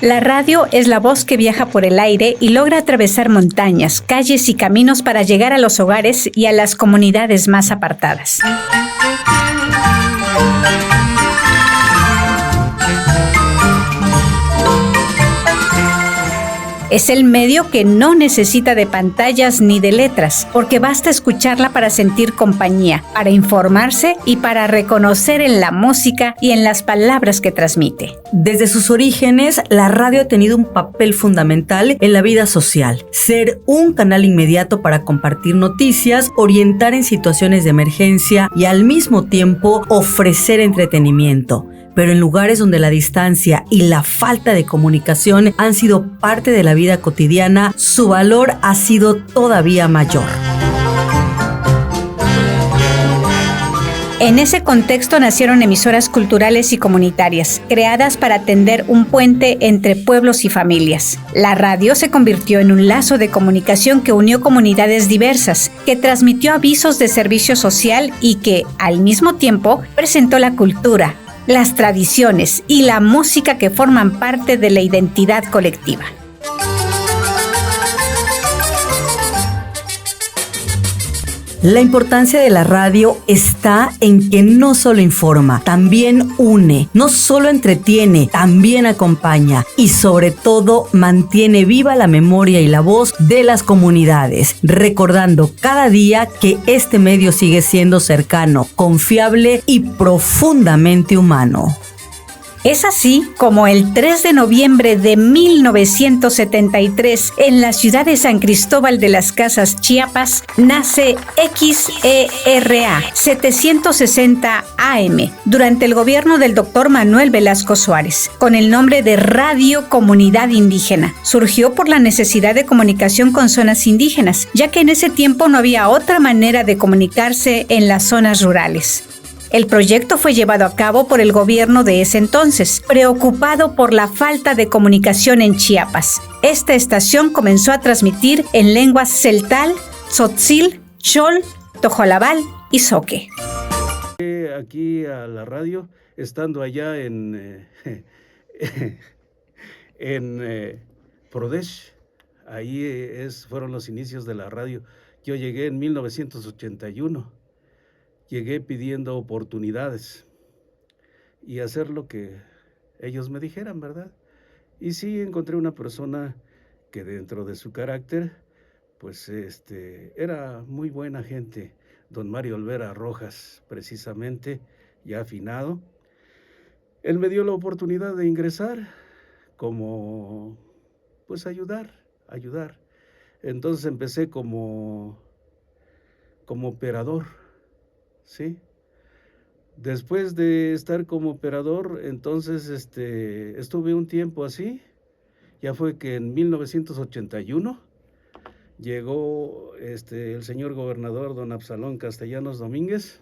La radio es la voz que viaja por el aire y logra atravesar montañas, calles y caminos para llegar a los hogares y a las comunidades más apartadas. Es el medio que no necesita de pantallas ni de letras, porque basta escucharla para sentir compañía, para informarse y para reconocer en la música y en las palabras que transmite. Desde sus orígenes, la radio ha tenido un papel fundamental en la vida social. Ser un canal inmediato para compartir noticias, orientar en situaciones de emergencia y al mismo tiempo ofrecer entretenimiento. Pero en lugares donde la distancia y la falta de comunicación han sido parte de la vida cotidiana, su valor ha sido todavía mayor. En ese contexto nacieron emisoras culturales y comunitarias, creadas para tender un puente entre pueblos y familias. La radio se convirtió en un lazo de comunicación que unió comunidades diversas, que transmitió avisos de servicio social y que, al mismo tiempo, presentó la cultura, las tradiciones y la música que forman parte de la identidad colectiva. La importancia de la radio está en que no solo informa, también une, no solo entretiene, también acompaña y sobre todo mantiene viva la memoria y la voz de las comunidades, recordando cada día que este medio sigue siendo cercano, confiable y profundamente humano. Es así como el 3 de noviembre de 1973, en la ciudad de San Cristóbal de las Casas, Chiapas, nace XERA 760 AM, durante el gobierno del doctor Manuel Velasco Suárez, con el nombre de Radio Comunidad Indígena. Surgió por la necesidad de comunicación con zonas indígenas, ya que en ese tiempo no había otra manera de comunicarse en las zonas rurales. El proyecto fue llevado a cabo por el gobierno de ese entonces, preocupado por la falta de comunicación en Chiapas. Esta estación comenzó a transmitir en lenguas celtal, tzotzil, chol, tojolabal y zoque. Aquí a la radio, estando allá en Pradesh, ahí fueron los inicios de la radio. Yo llegué en 1981. Llegué pidiendo oportunidades y hacer lo que ellos me dijeran, ¿verdad? Y sí, encontré una persona que dentro de su carácter, pues era muy buena gente, don Mario Olvera Rojas, precisamente, ya afinado. Él me dio la oportunidad de ingresar como, pues ayudar. Entonces empecé como operador. Sí. Después de estar como operador, entonces estuve un tiempo así. Ya fue que en 1981 llegó el señor gobernador don Absalón Castellanos Domínguez.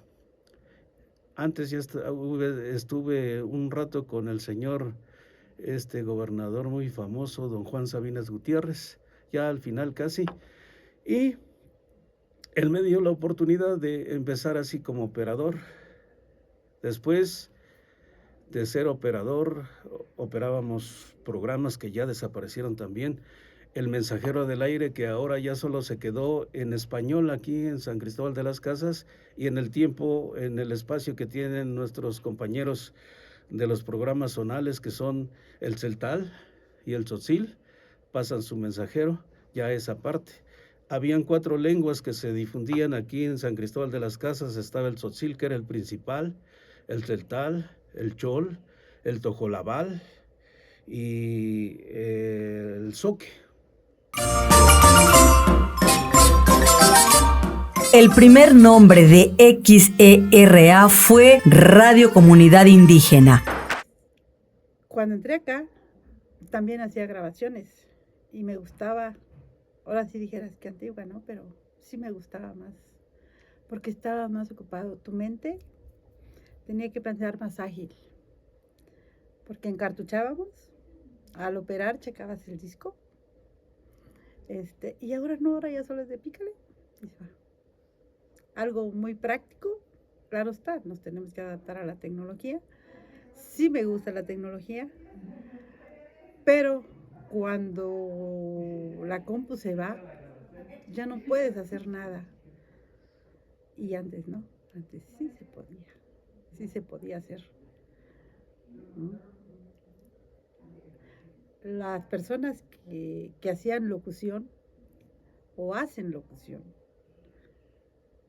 Antes ya estuve un rato con el señor gobernador muy famoso, don Juan Sabinas Gutiérrez, ya al final casi. Y él me dio la oportunidad de empezar así como operador. Después de ser operador, operábamos programas que ya desaparecieron también. El Mensajero del Aire, que ahora ya solo se quedó en español aquí en San Cristóbal de las Casas, y en el tiempo, en el espacio que tienen nuestros compañeros de los programas zonales, que son el celtal y el tzotzil, pasan su mensajero ya a esa parte. Habían 4 lenguas que se difundían aquí en San Cristóbal de las Casas. Estaba el tzotzil, que era el principal, el celtal, el chol, el tojolabal y el zoque. El primer nombre de XERA fue Radio Comunidad Indígena. Cuando entré acá, también hacía grabaciones y me gustaba. Ahora sí dijeras que antigua, ¿no? Pero sí me gustaba más, porque estaba más ocupado. Tu mente tenía que pensar más ágil, porque encartuchábamos, al operar checabas el disco, y ahora no, ahora ya solo es de pícale, y se va. Algo muy práctico, claro está, nos tenemos que adaptar a la tecnología, sí me gusta la tecnología, pero cuando la compu se va, ya no puedes hacer nada. Y antes no, antes sí se podía hacer. ¿No? Las personas que hacían locución o hacen locución,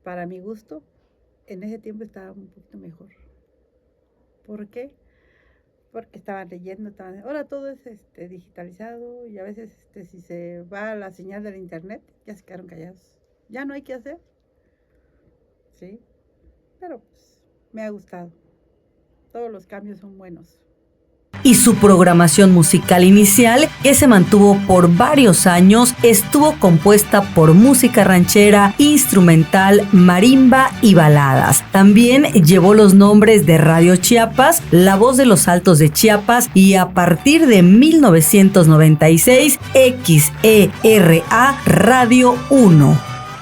para mi gusto, en ese tiempo estaba un poquito mejor. ¿Por qué? Porque estaban leyendo, ahora todo es digitalizado y a veces si se va la señal del internet, ya se quedaron callados. Ya no hay que hacer, ¿sí? Pero pues me ha gustado. Todos los cambios son buenos. Y su programación musical inicial, que se mantuvo por varios años, estuvo compuesta por música ranchera, instrumental, marimba y baladas. También llevó los nombres de Radio Chiapas, La Voz de los Altos de Chiapas y a partir de 1996, XERA Radio 1.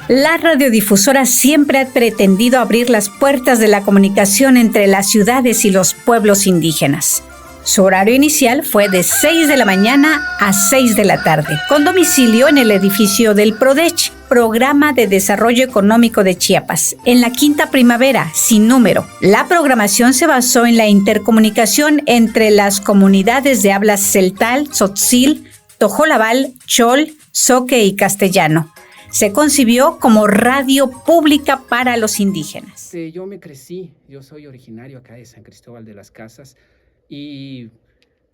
La radiodifusora siempre ha pretendido abrir las puertas de la comunicación entre las ciudades y los pueblos indígenas. Su horario inicial fue de 6 de la mañana a 6 de la tarde, con domicilio en el edificio del PRODECH, Programa de Desarrollo Económico de Chiapas, en la Quinta Primavera, sin número. La programación se basó en la intercomunicación entre las comunidades de habla celtal, tzotzil, tojolabal, chol, zoque y castellano. Se concibió como radio pública para los indígenas. Yo me crecí, yo soy originario acá de San Cristóbal de las Casas. Y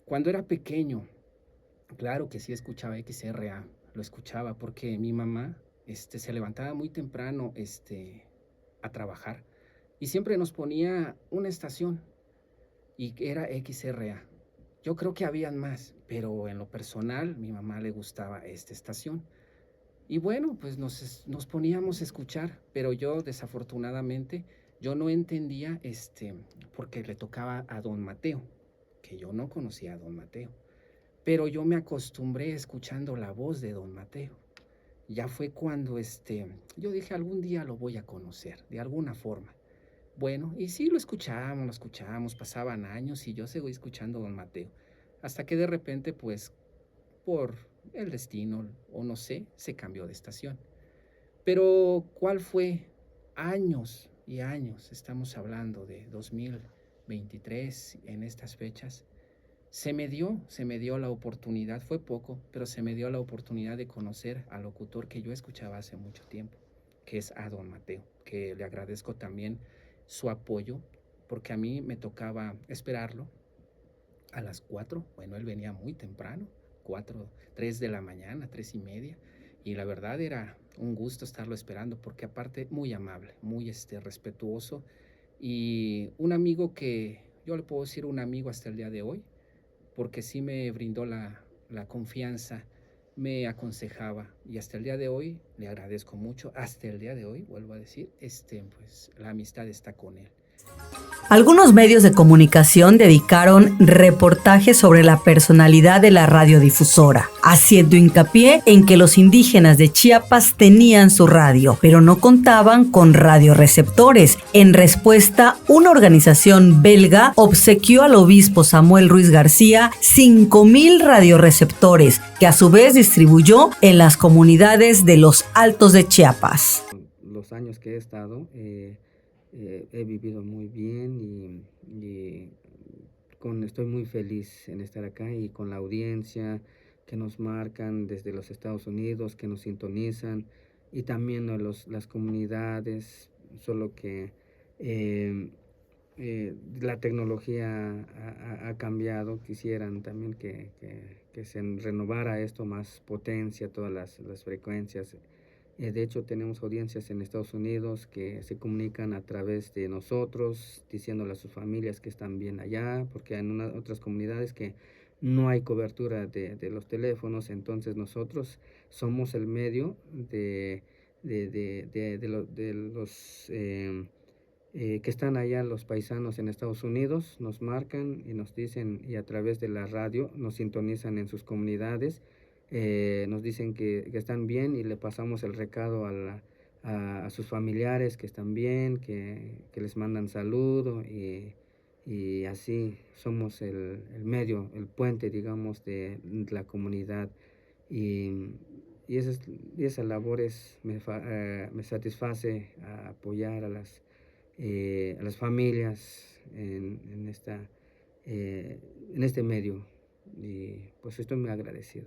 cuando era pequeño, claro que sí escuchaba XRA, lo escuchaba porque mi mamá se levantaba muy temprano a trabajar y siempre nos ponía una estación y era XRA. Yo creo que habían más, pero en lo personal mi mamá le gustaba esta estación. Y bueno, pues nos poníamos a escuchar, pero yo desafortunadamente yo no entendía porque le tocaba a don Mateo, que yo no conocía a don Mateo, pero yo me acostumbré escuchando la voz de don Mateo. Ya fue cuando yo dije algún día lo voy a conocer, de alguna forma. Bueno, y sí lo escuchábamos, pasaban años y yo seguí escuchando a don Mateo, hasta que de repente pues por el destino o no sé, se cambió de estación. Pero ¿cuál fue? Años y años, estamos hablando de 2023 en estas fechas, se me dio la oportunidad, fue poco, pero se me dio la oportunidad de conocer al locutor que yo escuchaba hace mucho tiempo, que es a don Mateo, que le agradezco también su apoyo, porque a mí me tocaba esperarlo a las 4, bueno, él venía muy temprano, 3 de la mañana, 3:30, y la verdad era un gusto estarlo esperando, porque aparte muy amable, muy respetuoso, y un amigo que yo le puedo decir un amigo hasta el día de hoy, porque sí me brindó la confianza, me aconsejaba, y hasta el día de hoy le agradezco mucho, hasta el día de hoy, vuelvo a decir, pues la amistad está con él. Algunos medios de comunicación dedicaron reportajes sobre la personalidad de la radiodifusora, haciendo hincapié en que los indígenas de Chiapas tenían su radio, pero no contaban con radioreceptores. En respuesta, una organización belga obsequió al obispo Samuel Ruiz García 5,000 radioreceptores, que a su vez distribuyó en las comunidades de los Altos de Chiapas. Los años que he estado, he vivido muy bien y estoy muy feliz en estar acá y con la audiencia que nos marcan desde los Estados Unidos, que nos sintonizan, y también las comunidades, solo que la tecnología ha cambiado. Quisieran también que se renovara esto, más potencia, todas las frecuencias. De hecho, tenemos audiencias en Estados Unidos que se comunican a través de nosotros, diciéndole a sus familias que están bien allá, porque hay otras comunidades que no hay cobertura de los teléfonos. Entonces nosotros somos el medio de los que están allá, los paisanos en Estados Unidos, nos marcan y nos dicen, y a través de la radio nos sintonizan en sus comunidades. Nos dicen que están bien y le pasamos el recado a sus familiares que están bien, que les mandan saludo y y así somos el medio, el puente, digamos, de la comunidad, y esas labores me satisface apoyar a las familias en este medio, y pues estoy muy agradecido.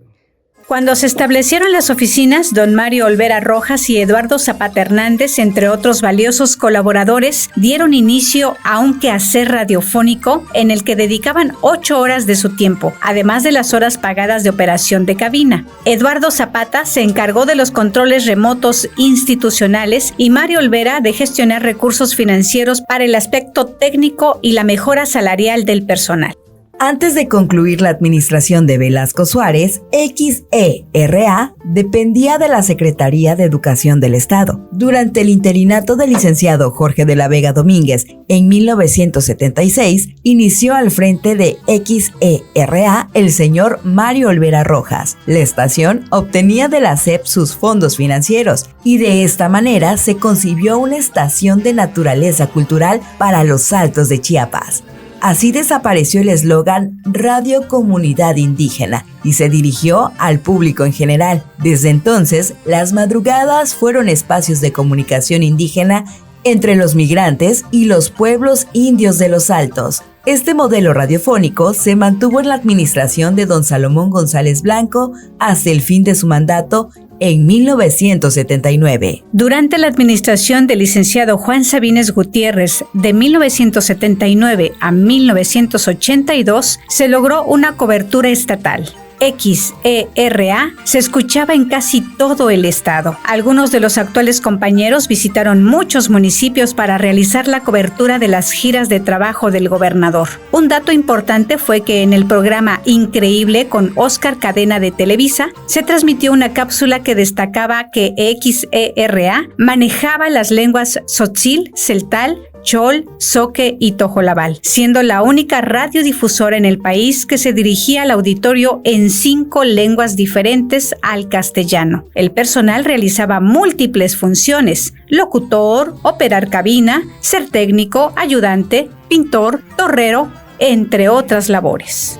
Cuando se establecieron las oficinas, don Mario Olvera Rojas y Eduardo Zapata Hernández, entre otros valiosos colaboradores, dieron inicio a un quehacer radiofónico en el que dedicaban 8 horas de su tiempo, además de las horas pagadas de operación de cabina. Eduardo Zapata se encargó de los controles remotos institucionales y Mario Olvera de gestionar recursos financieros para el aspecto técnico y la mejora salarial del personal. Antes de concluir la administración de Velasco Suárez, XERA dependía de la Secretaría de Educación del Estado. Durante el interinato del licenciado Jorge de la Vega Domínguez en 1976, inició al frente de XERA el señor Mario Olvera Rojas. La estación obtenía de la SEP sus fondos financieros y de esta manera se concibió una estación de naturaleza cultural para los Altos de Chiapas. Así desapareció el eslogan Radio Comunidad Indígena y se dirigió al público en general. Desde entonces, las madrugadas fueron espacios de comunicación indígena entre los migrantes y los pueblos indios de los Altos. Este modelo radiofónico se mantuvo en la administración de don Salomón González Blanco hasta el fin de su mandato en 1979. Durante la administración del licenciado Juan Sabines Gutiérrez de 1979 a 1982 se logró una cobertura estatal. XERA se escuchaba en casi todo el estado. Algunos de los actuales compañeros visitaron muchos municipios para realizar la cobertura de las giras de trabajo del gobernador. Un dato importante fue que en el programa Increíble con Oscar Cadena de Televisa se transmitió una cápsula que destacaba que XERA manejaba las lenguas tzotzil, celtal, chol, zoque y tojolabal, siendo la única radiodifusora en el país que se dirigía al auditorio en 5 lenguas diferentes al castellano. El personal realizaba múltiples funciones: locutor, operar cabina, ser técnico, ayudante, pintor, torrero, entre otras labores.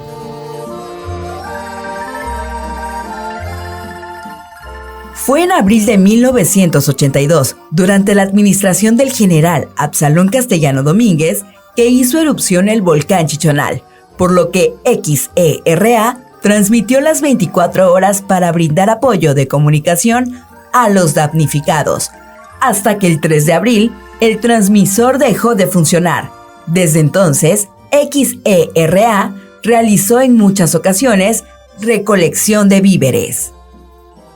Fue en abril de 1982, durante la administración del general Absalón Castellano Domínguez, que hizo erupción el volcán Chichonal, por lo que XERA transmitió las 24 horas para brindar apoyo de comunicación a los damnificados, hasta que el 3 de abril el transmisor dejó de funcionar. Desde entonces, XERA realizó en muchas ocasiones recolección de víveres.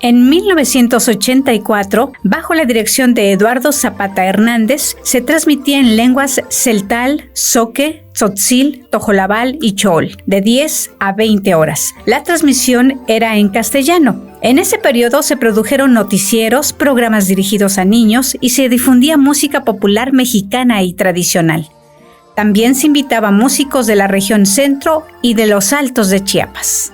En 1984, bajo la dirección de Eduardo Zapata Hernández, se transmitía en lenguas celtal, zoque, tzotzil, tojolabal y chol, de 10 a 20 horas. La transmisión era en castellano. En ese periodo se produjeron noticieros, programas dirigidos a niños y se difundía música popular mexicana y tradicional. También se invitaba músicos de la región centro y de los Altos de Chiapas.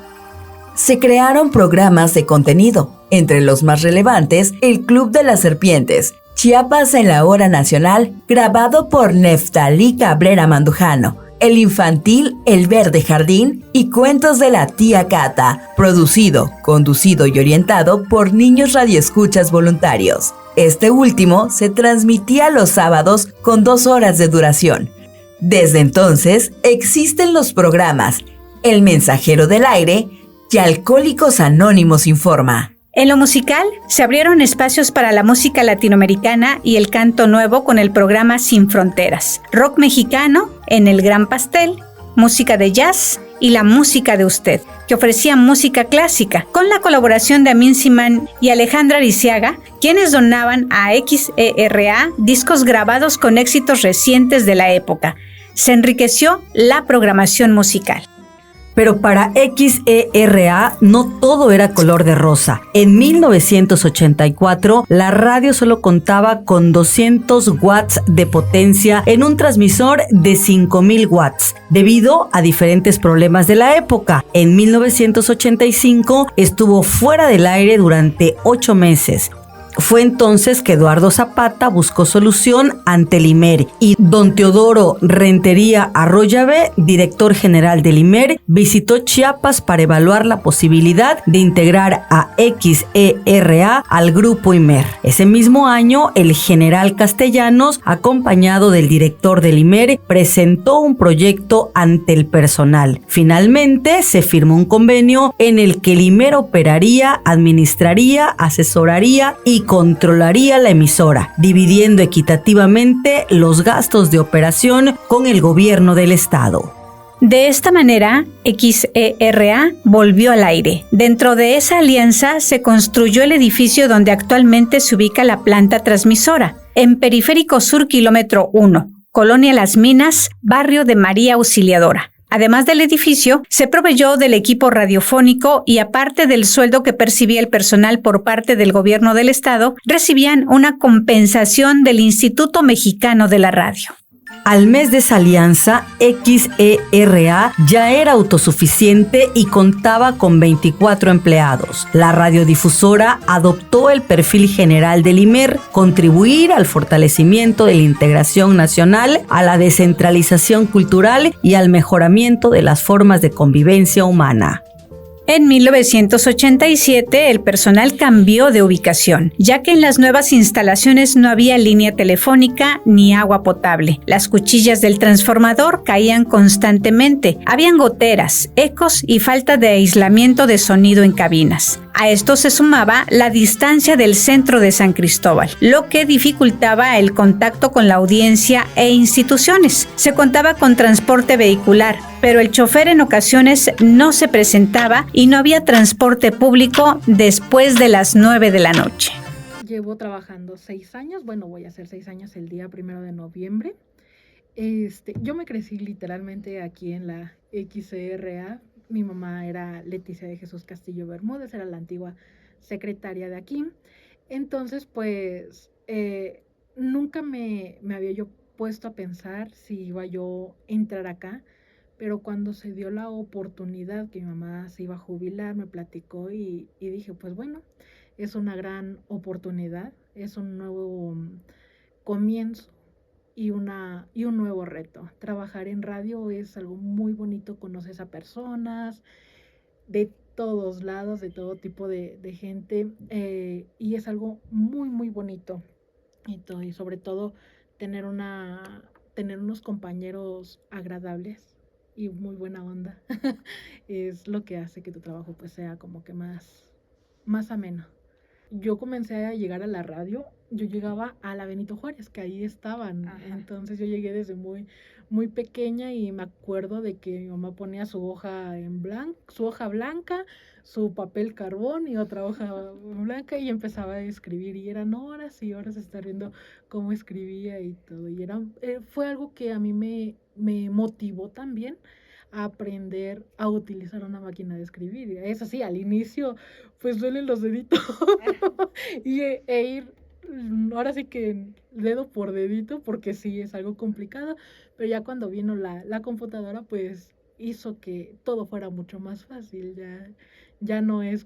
Se crearon programas de contenido, entre los más relevantes, el Club de las Serpientes, Chiapas en la Hora Nacional, grabado por Neftalí Cabrera Mandujano, el infantil El Verde Jardín y Cuentos de la Tía Cata, producido, conducido y orientado por niños radioescuchas voluntarios. Este último se transmitía los sábados con 2 horas de duración. Desde entonces existen los programas El Mensajero del Aire y Alcohólicos Anónimos Informa. En lo musical, se abrieron espacios para la música latinoamericana y el canto nuevo con el programa Sin Fronteras, rock mexicano en El Gran Pastel, música de jazz y La Música de Usted, que ofrecía música clásica, con la colaboración de Amin Simán y Alejandra Ariciaga, quienes donaban a XERA discos grabados con éxitos recientes de la época. Se enriqueció la programación musical. Pero para XERA no todo era color de rosa. En 1984, la radio solo contaba con 200 watts de potencia en un transmisor de 5,000 watts, debido a diferentes problemas de la época. En 1985 estuvo fuera del aire durante 8 meses. Fue entonces que Eduardo Zapata buscó solución ante el IMER y don Teodoro Rentería Arroyave, director general del IMER, visitó Chiapas para evaluar la posibilidad de integrar a XERA al grupo IMER. Ese mismo año, el general Castellanos, acompañado del director del IMER, presentó un proyecto ante el personal. Finalmente, se firmó un convenio en el que el IMER operaría, administraría, asesoraría y controlaría la emisora, dividiendo equitativamente los gastos de operación con el gobierno del estado. De esta manera, XERA volvió al aire. Dentro de esa alianza se construyó el edificio donde actualmente se ubica la planta transmisora, en Periférico Sur, kilómetro 1, Colonia Las Minas, barrio de María Auxiliadora. Además del edificio, se proveyó del equipo radiofónico y aparte del sueldo que percibía el personal por parte del gobierno del estado, recibían una compensación del Instituto Mexicano de la Radio. Al mes de esa alianza, XERA ya era autosuficiente y contaba con 24 empleados. La radiodifusora adoptó el perfil general del IMER, contribuir al fortalecimiento de la integración nacional, a la descentralización cultural y al mejoramiento de las formas de convivencia humana. En 1987, el personal cambió de ubicación, ya que en las nuevas instalaciones no había línea telefónica ni agua potable. Las cuchillas del transformador caían constantemente, habían goteras, ecos y falta de aislamiento de sonido en cabinas. A esto se sumaba la distancia del centro de San Cristóbal, lo que dificultaba el contacto con la audiencia e instituciones. Se contaba con transporte vehicular, pero el chofer en ocasiones no se presentaba y no había transporte público después de las 9 de la noche. Llevo trabajando 6 años, voy a hacer 6 años el día 1 de noviembre. Yo me crecí literalmente aquí en la XERA. Mi mamá era Leticia de Jesús Castillo Bermúdez, era la antigua secretaria de aquí. Entonces, nunca me había yo puesto a pensar si iba yo a entrar acá, pero cuando se dio la oportunidad que mi mamá se iba a jubilar, me platicó y dije, es una gran oportunidad, es un nuevo comienzo y un nuevo reto. Trabajar en radio es algo muy bonito, conoces a personas de todos lados, de todo tipo de gente, y es algo muy, muy bonito. Y sobre todo tener unos compañeros agradables y muy buena onda es lo que hace que tu trabajo sea como que más ameno. Yo comencé a llegar a la radio, yo llegaba a la Benito Juárez, que ahí estaban. Ajá. Entonces yo llegué desde muy, muy pequeña y me acuerdo de que mi mamá ponía su hoja blanca, su papel carbón y otra hoja blanca y empezaba a escribir y eran horas y horas de estar viendo cómo escribía y todo. Y fue algo que a mí me motivó también a aprender a utilizar una máquina de escribir. Eso sí, al inicio duelen los deditos e ir ahora sí que dedo por dedito, porque sí es algo complicado, pero ya cuando vino la computadora hizo que todo fuera mucho más fácil. Ya no es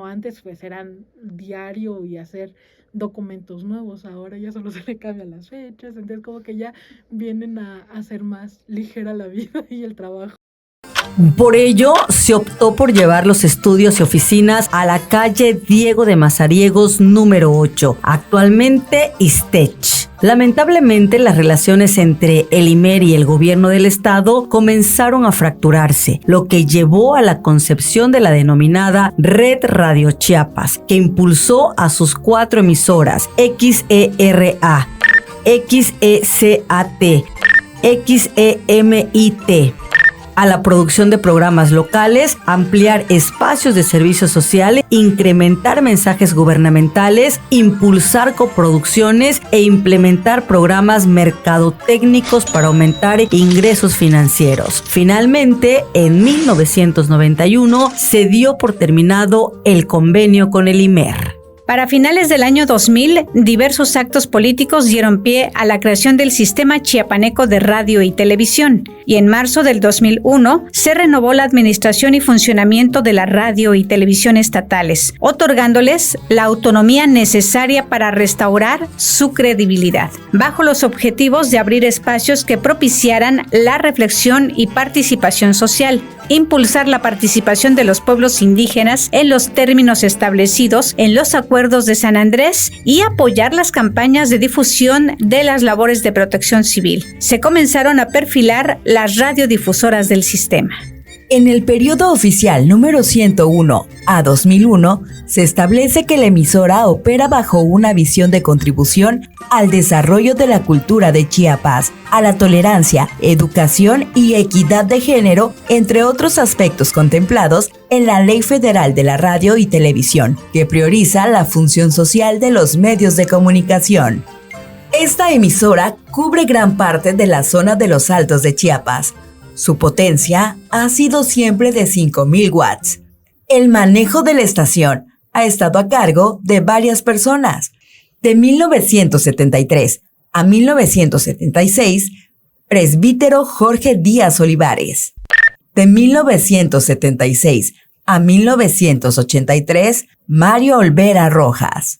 antes eran diario y hacer documentos nuevos, ahora ya solo se le cambian las fechas, entonces como que ya vienen a hacer más ligera la vida y el trabajo. Por ello, se optó por llevar los estudios y oficinas a la calle Diego de Mazariegos número 8, actualmente Istech. Lamentablemente, las relaciones entre el IMER y el gobierno del estado comenzaron a fracturarse, lo que llevó a la concepción de la denominada Red Radio Chiapas, que impulsó a sus 4 emisoras, XERA, XECAT, XEMIT, a la producción de programas locales, ampliar espacios de servicio social, incrementar mensajes gubernamentales, impulsar coproducciones e implementar programas mercadotécnicos para aumentar ingresos financieros. Finalmente, en 1991, se dio por terminado el convenio con el IMER. Para finales del año 2000, diversos actos políticos dieron pie a la creación del Sistema Chiapaneco de Radio y Televisión, y en marzo del 2001 se renovó la administración y funcionamiento de la radio y televisión estatales, otorgándoles la autonomía necesaria para restaurar su credibilidad, bajo los objetivos de abrir espacios que propiciaran la reflexión y participación social, impulsar la participación de los pueblos indígenas en los términos establecidos en los acuerdos de San Andrés y apoyar las campañas de difusión de las labores de protección civil. Se comenzaron a perfilar las radiodifusoras del sistema. En el periodo oficial número 101 a 2001, se establece que la emisora opera bajo una visión de contribución al desarrollo de la cultura de Chiapas, a la tolerancia, educación y equidad de género, entre otros aspectos contemplados en la Ley Federal de la Radio y Televisión, que prioriza la función social de los medios de comunicación. Esta emisora cubre gran parte de la zona de los Altos de Chiapas. Su potencia ha sido siempre de 5,000 watts. El manejo de la estación ha estado a cargo de varias personas. De 1973 a 1976, presbítero Jorge Díaz Olivares. De 1976 a 1983, Mario Olvera Rojas.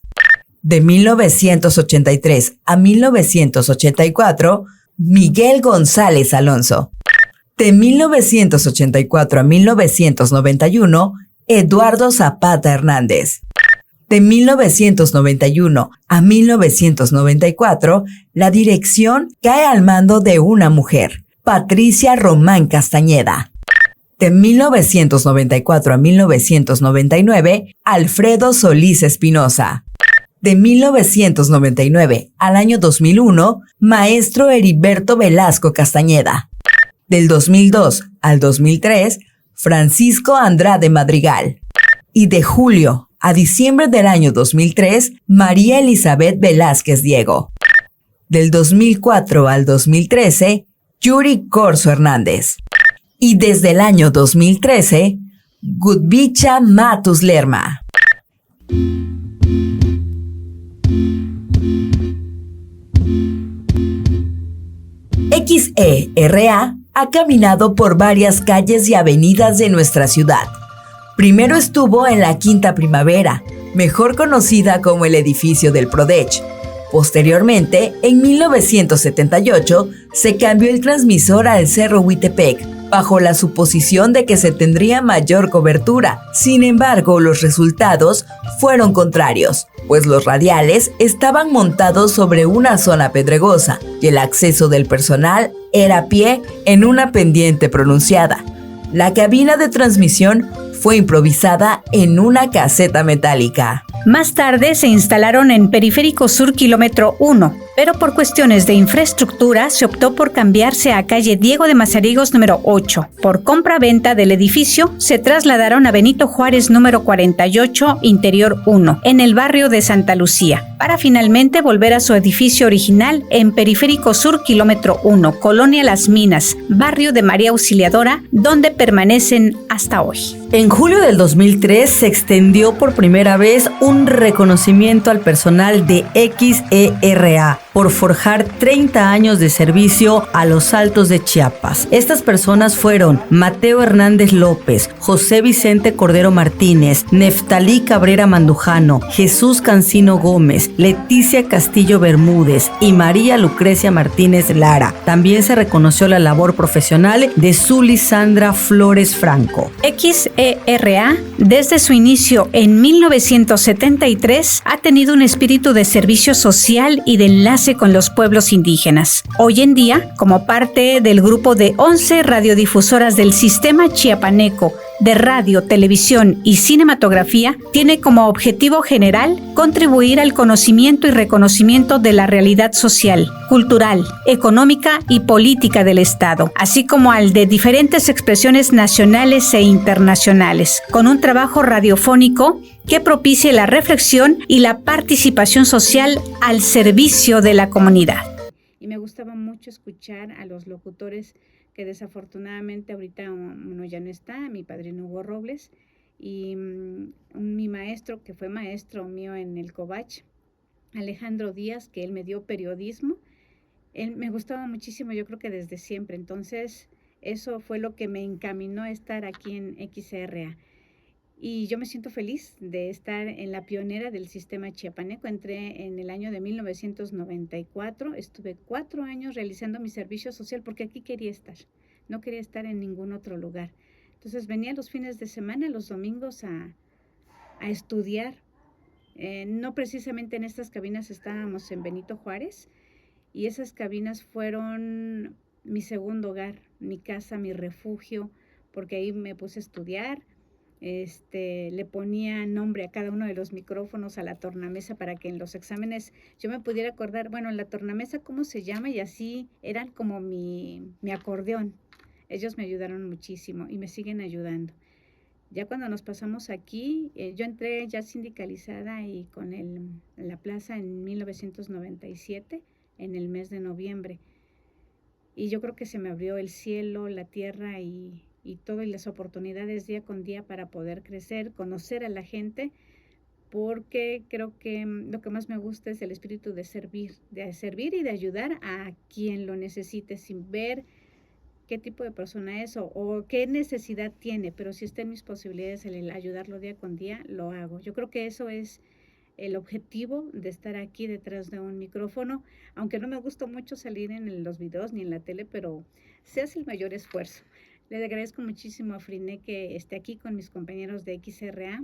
De 1983 a 1984, Miguel González Alonso. De 1984 a 1991, Eduardo Zapata Hernández. De 1991 a 1994, la dirección cae al mando de una mujer, Patricia Román Castañeda. De 1994 a 1999, Alfredo Solís Espinosa. De 1999 al año 2001, maestro Heriberto Velasco Castañeda. Del 2002 al 2003, Francisco Andrade Madrigal. Y de julio a diciembre del año 2003, María Elizabeth Velázquez Diego. Del 2004 al 2013, Yuri Corso Hernández. Y desde el año 2013, Gudbicha Matus Lerma. XERA ha caminado por varias calles y avenidas de nuestra ciudad. Primero estuvo en la Quinta Primavera, mejor conocida como el edificio del Prodech. Posteriormente, en 1978, se cambió el transmisor al Cerro Huitepec, bajo la suposición de que se tendría mayor cobertura. Sin embargo, los resultados fueron contrarios, pues los radiales estaban montados sobre una zona pedregosa y el acceso del personal era a pie en una pendiente pronunciada. La cabina de transmisión fue improvisada en una caseta metálica. Más tarde se instalaron en Periférico Sur kilómetro 1, pero por cuestiones de infraestructura se optó por cambiarse a calle Diego de Mazarigos número 8. Por compra-venta del edificio se trasladaron a Benito Juárez número 48, interior 1, en el barrio de Santa Lucía, para finalmente volver a su edificio original en Periférico Sur kilómetro 1, Colonia Las Minas, barrio de María Auxiliadora, donde permanecen hasta hoy. En julio del 2003 se extendió por primera vez un reconocimiento al personal de XERA por forjar 30 años de servicio a los Altos de Chiapas. Estas personas fueron Mateo Hernández López, José Vicente Cordero Martínez, Neftalí Cabrera Mandujano, Jesús Cancino Gómez, Leticia Castillo Bermúdez y María Lucrecia Martínez Lara. También se reconoció la labor profesional de Zuli Sandra Flores Franco. XERA, desde su inicio en 1973, ha tenido un espíritu de servicio social y de enlace con los pueblos indígenas. Hoy en día, como parte del grupo de 11 radiodifusoras del Sistema Chiapaneco de Radio, Televisión y Cinematografía, tiene como objetivo general contribuir al conocimiento y reconocimiento de la realidad social, cultural, económica y política del Estado, así como al de diferentes expresiones nacionales e internacionales, con un trabajo radiofónico que propicie la reflexión y la participación social al servicio de la comunidad. Y me gustaba mucho escuchar a los locutores que desafortunadamente ahorita uno ya no está, mi padrino Hugo Robles, Y mi maestro, que fue maestro mío en el Covach, Alejandro Díaz, que él me dio periodismo, él me gustaba muchísimo, yo creo que desde siempre. Entonces, eso fue lo que me encaminó a estar aquí en XRA. Y yo me siento feliz de estar en la pionera del sistema chiapaneco. Entré en el año de 1994, estuve 4 años realizando mi servicio social porque aquí quería estar, no quería estar en ningún otro lugar. Entonces venía los fines de semana, los domingos a estudiar. No precisamente en estas cabinas, estábamos en Benito Juárez, y esas cabinas fueron mi segundo hogar, mi casa, mi refugio, porque ahí me puse a estudiar. Le ponía nombre a cada uno de los micrófonos, a la tornamesa, para que en los exámenes yo me pudiera acordar, bueno, la tornamesa cómo se llama, y así eran como mi acordeón. Ellos me ayudaron muchísimo y me siguen ayudando. Ya cuando nos pasamos aquí, yo entré ya sindicalizada y con la plaza en 1997, en el mes de noviembre. Y yo creo que se me abrió el cielo, la tierra y todo, y las oportunidades día con día para poder crecer, conocer a la gente, porque creo que lo que más me gusta es el espíritu de servir y de ayudar a quien lo necesite, sin ver qué tipo de persona es o qué necesidad tiene, pero si está en mis posibilidades el ayudarlo día con día, lo hago. Yo creo que eso es el objetivo de estar aquí detrás de un micrófono, aunque no me gusta mucho salir en los videos ni en la tele, pero se hace el mayor esfuerzo. Le agradezco muchísimo a Friné que esté aquí con mis compañeros de XRA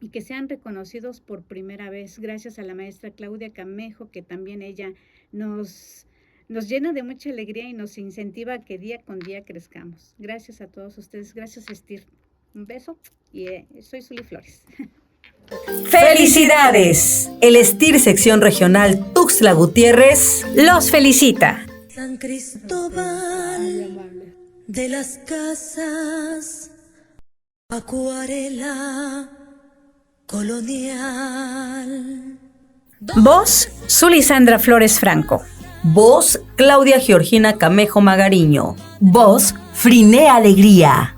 y que sean reconocidos por primera vez, gracias a la maestra Claudia Camejo, que también ella nos llena de mucha alegría y nos incentiva a que día con día crezcamos. Gracias a todos ustedes. Gracias, Estir. Un beso y soy Zuli Flores. ¡Felicidades! El Estir Sección Regional Tuxtla Gutiérrez los felicita. San Cristóbal de las Casas, acuarela colonial. Voz, Zuli Sandra Flores Franco. Voz, Claudia Georgina Camejo Magariño. Voz, Friné Alegría.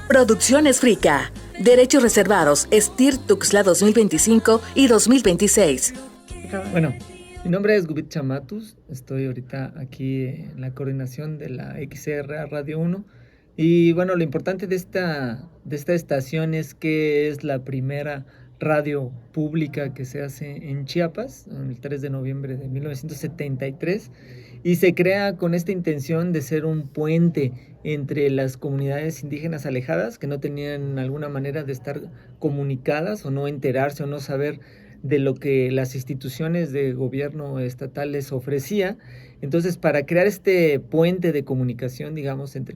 Producciones Frica. Derechos reservados, Estir Tuxtla 2025 y 2026. Bueno, mi nombre es Gubit Chamatus. Estoy ahorita aquí en la coordinación de la XRA Radio 1. Y bueno, lo importante de esta estación es que es la primera radio pública que se hace en Chiapas, el 3 de noviembre de 1973, y se crea con esta intención de ser un puente entre las comunidades indígenas alejadas que no tenían alguna manera de estar comunicadas o no enterarse o no saber de lo que las instituciones de gobierno estatal les ofrecía. Entonces, para crear este puente de comunicación, digamos, entre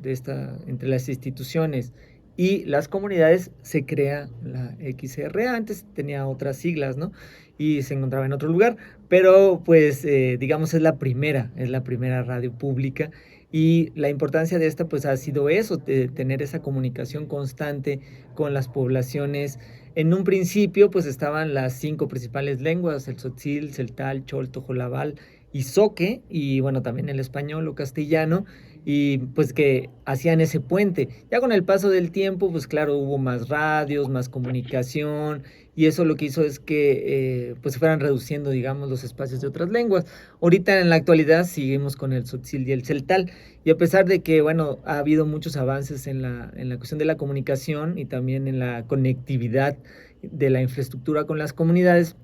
las instituciones y las comunidades, se crea la XRA. Antes tenía otras siglas, ¿no? Y se encontraba en otro lugar, pero pues digamos es la primera radio pública, y la importancia de esta pues ha sido eso, de tener esa comunicación constante con las poblaciones. En un principio pues estaban las 5 principales lenguas, el tzotzil, celtal, cholto, jolabal y zoque, y bueno, también el español o castellano, y pues que hacían ese puente. Ya con el paso del tiempo, pues claro, hubo más radios, más comunicación, y eso lo que hizo es que pues se fueran reduciendo, digamos, los espacios de otras lenguas. Ahorita en la actualidad seguimos con el tzotzil y el celtal, y a pesar de que, bueno, ha habido muchos avances en la cuestión de la comunicación y también en la conectividad de la infraestructura con las comunidades,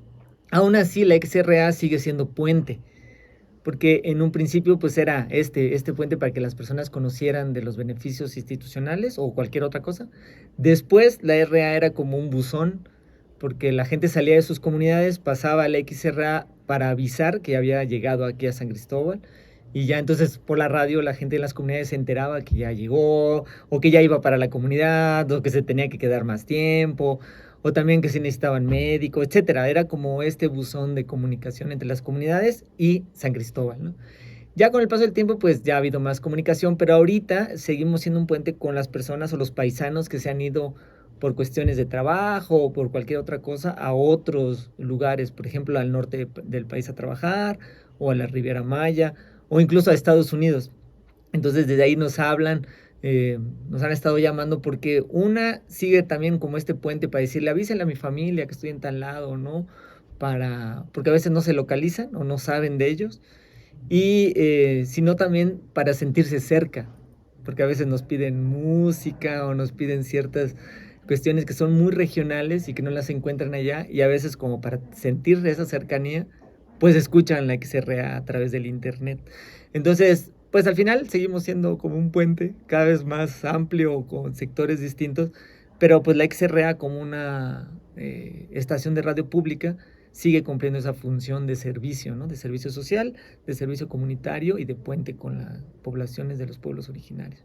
aún así la XRA sigue siendo puente, porque en un principio pues era este puente para que las personas conocieran de los beneficios institucionales o cualquier otra cosa. Después la RA era como un buzón, porque la gente salía de sus comunidades, pasaba a la XRA para avisar que había llegado aquí a San Cristóbal, y ya entonces por la radio la gente en las comunidades se enteraba que ya llegó, o que ya iba para la comunidad, o que se tenía que quedar más tiempo, o también que se necesitaban médicos, etcétera. Era como este buzón de comunicación entre las comunidades y San Cristóbal, ¿no? Ya con el paso del tiempo, pues ya ha habido más comunicación, pero ahorita seguimos siendo un puente con las personas o los paisanos que se han ido por cuestiones de trabajo o por cualquier otra cosa a otros lugares, por ejemplo, al norte del país a trabajar, o a la Riviera Maya, o incluso a Estados Unidos. Entonces desde ahí nos hablan nos han estado llamando porque una sigue también como este puente para decirle, avísenle a mi familia que estoy en tal lado, ¿no? Porque a veces no se localizan o no saben de ellos, y sino también para sentirse cerca, porque a veces nos piden música o nos piden ciertas cuestiones que son muy regionales y que no las encuentran allá, y a veces como para sentir esa cercanía, pues escuchan la XRA a través del internet. Entonces, pues al final seguimos siendo como un puente cada vez más amplio con sectores distintos, pero pues la XRA como una estación de radio pública sigue cumpliendo esa función de servicio, ¿no? De servicio social, de servicio comunitario y de puente con las poblaciones de los pueblos originarios.